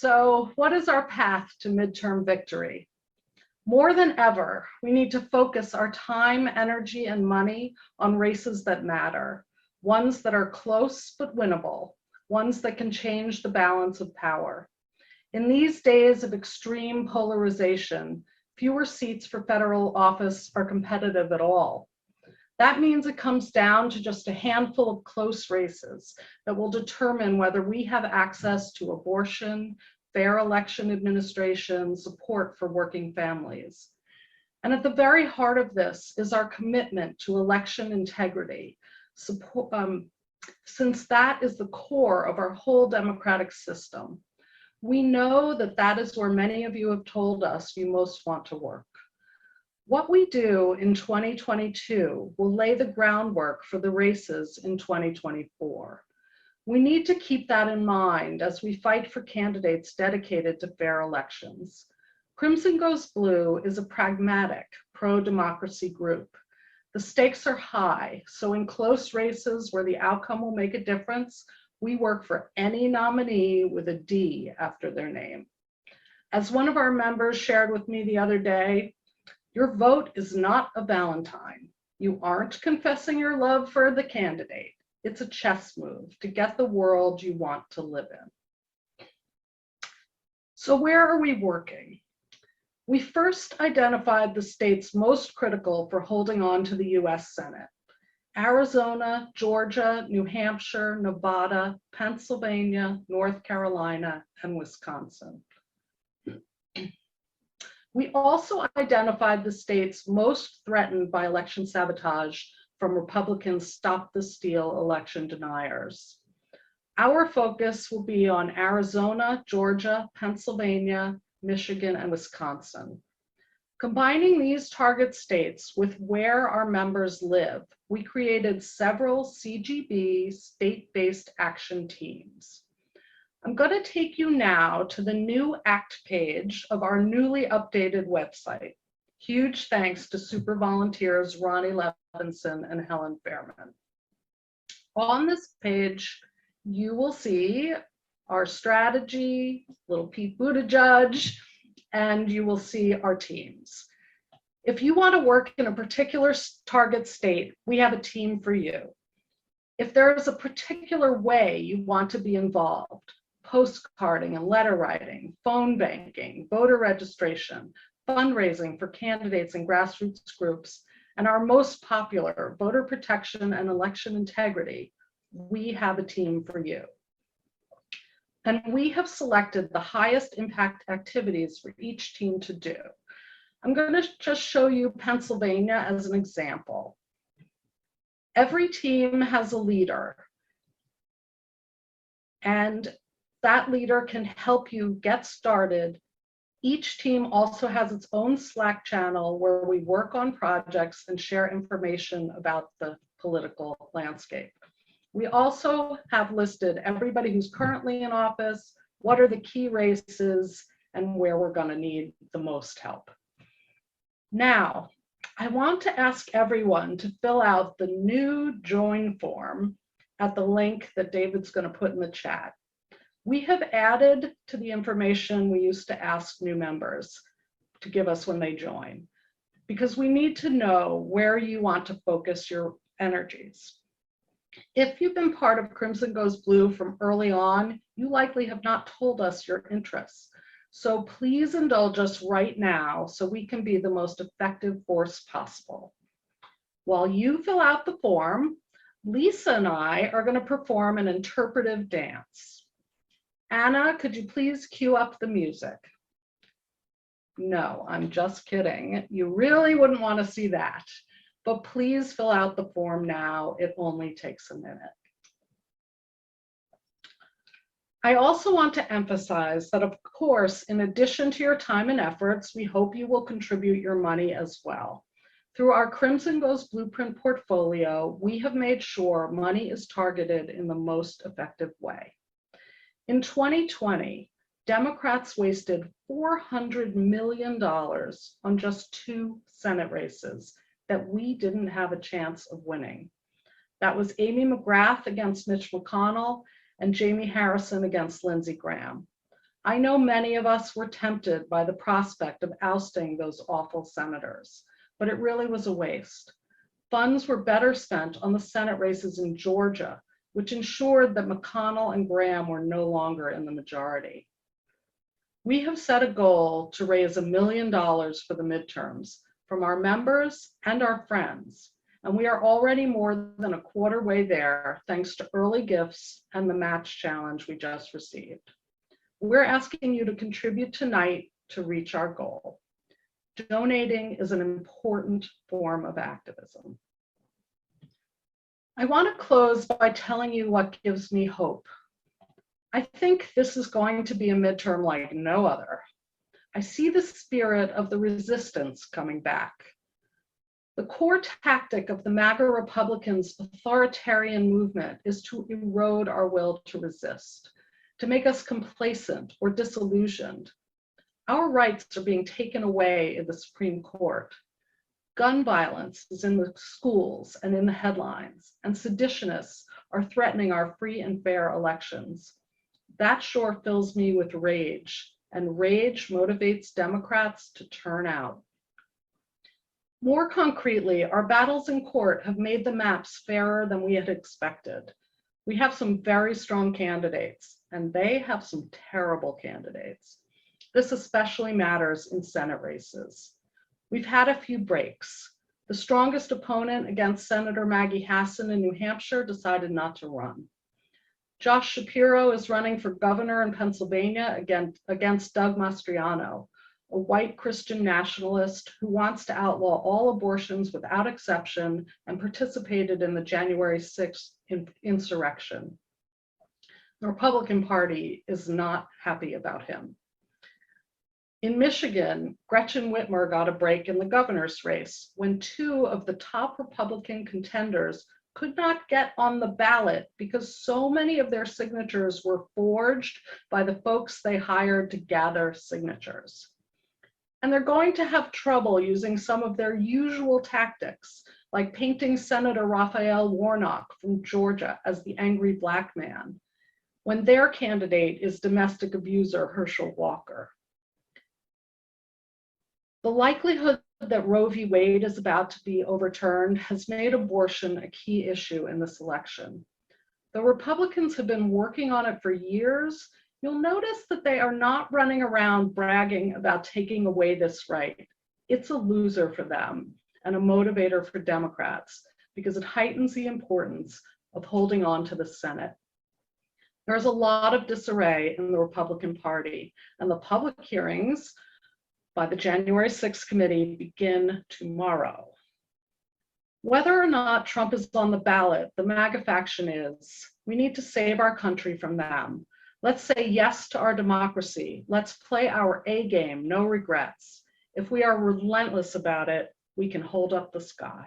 So what is our path to midterm victory? More than ever, we need to focus our time, energy, and money on races that matter, ones that are close but winnable, ones that can change the balance of power. In these days of extreme polarization, fewer seats for federal office are competitive at all. That means it comes down to just a handful of close races that will determine whether we have access to abortion, fair election administration, support for working families. And at the very heart of this is our commitment to election integrity, since that is the core of our whole democratic system. We know that that is where many of you have told us you most want to work. What we do in 2022 will lay the groundwork for the races in 2024. We need to keep that in mind as we fight for candidates dedicated to fair elections. Crinson Goes Blue is a pragmatic, pro-democracy group. The stakes are high, so in close races where the outcome will make a difference, we work for any nominee with a D after their name. As one of our members shared with me the other day, your vote is not a Valentine. You aren't confessing your love for the candidate. It's a chess move to get the world you want to live in. So where are we working? We first identified the states most critical for holding on to the US Senate: Arizona, Georgia, New Hampshire, Nevada, Pennsylvania, North Carolina, and Wisconsin. We also identified the states most threatened by election sabotage from Republicans' Stop the Steal election deniers. Our focus will be on Arizona, Georgia, Pennsylvania, Michigan, and Wisconsin. Combining these target states with where our members live, we created several CGB state-based action teams. I'm going to take you now to the new ACT page of our newly updated website. Huge thanks to super volunteers Ronnie Levinson and Helen Fairman. On this page, you will see our strategy, little Pete Buttigieg, and you will see our teams. If you want to work in a particular target state, we have a team for you. If there is a particular way you want to be involved, postcarding and letter writing, phone banking, voter registration, fundraising for candidates and grassroots groups, and our most popular, voter protection and election integrity, we have a team for you. And we have selected the highest impact activities for each team to do. I'm going to just show you Pennsylvania as an example. Every team has a leader, and that leader can help you get started. Each team also has its own Slack channel where we work on projects and share information about the political landscape. We also have listed everybody who's currently in office, what are the key races, and where we're going to need the most help. Now, I want to ask everyone to fill out the new join form at the link that David's going to put in the chat. We have added to the information we used to ask new members to give us when they join, because we need to know where you want to focus your energies. If you've been part of Crinson Goes Blue from early on, you likely have not told us your interests. So please indulge us right now so we can be the most effective force possible. While you fill out the form, Lisa and I are going to perform an interpretive dance. Anna, could you please cue up the music? No, I'm just kidding. You really wouldn't want to see that. But please fill out the form now. It only takes a minute. I also want to emphasize that, of course, in addition to your time and efforts, we hope you will contribute your money as well. Through our Crinson Goes Blueprint portfolio, we have made sure money is targeted in the most effective way. In 2020, Democrats wasted $400 million on just 2 Senate races that we didn't have a chance of winning. That was Amy McGrath against Mitch McConnell and Jamie Harrison against Lindsey Graham. I know many of us were tempted by the prospect of ousting those awful senators, but it really was a waste. Funds were better spent on the Senate races in Georgia, which ensured that McConnell and Graham were no longer in the majority. We have set a goal to raise $1 million for the midterms from our members and our friends, and we are already more than a quarter way there thanks to early gifts and the match challenge we just received. We're asking you to contribute tonight to reach our goal. Donating is an important form of activism. I want to close by telling you what gives me hope. I think this is going to be a midterm like no other. I see the spirit of the resistance coming back. The core tactic of the MAGA Republicans' authoritarian movement is to erode our will to resist, to make us complacent or disillusioned. Our rights are being taken away in the Supreme Court. Gun violence is in the schools and in the headlines, and seditionists are threatening our free and fair elections. That sure fills me with rage, and rage motivates Democrats to turn out. More concretely, our battles in court have made the maps fairer than we had expected. We have some very strong candidates, and they have some terrible candidates. This especially matters in Senate races. We've had a few breaks. The strongest opponent against Senator Maggie Hassan in New Hampshire decided not to run. Josh Shapiro is running for governor in Pennsylvania against Doug Mastriano, a white Christian nationalist who wants to outlaw all abortions without exception and participated in the January 6th insurrection. The Republican Party is not happy about him. In Michigan, Gretchen Whitmer got a break in the governor's race when two of the top Republican contenders could not get on the ballot because so many of their signatures were forged by the folks they hired to gather signatures. And they're going to have trouble using some of their usual tactics, like painting Senator Raphael Warnock from Georgia as the angry Black man, when their candidate is domestic abuser Herschel Walker. The likelihood that Roe v. Wade is about to be overturned has made abortion a key issue in this election. Though Republicans have been working on it for years, you'll notice that they are not running around bragging about taking away this right. It's a loser for them and a motivator for Democrats because it heightens the importance of holding on to the Senate. There's a lot of disarray in the Republican Party, and the public hearings by the January 6th committee begin tomorrow. Whether or not Trump is on the ballot, the MAGA faction is. We need to save our country from them. Let's say yes to our democracy. Let's play our A game, no regrets. If we are relentless about it, we can hold up the sky.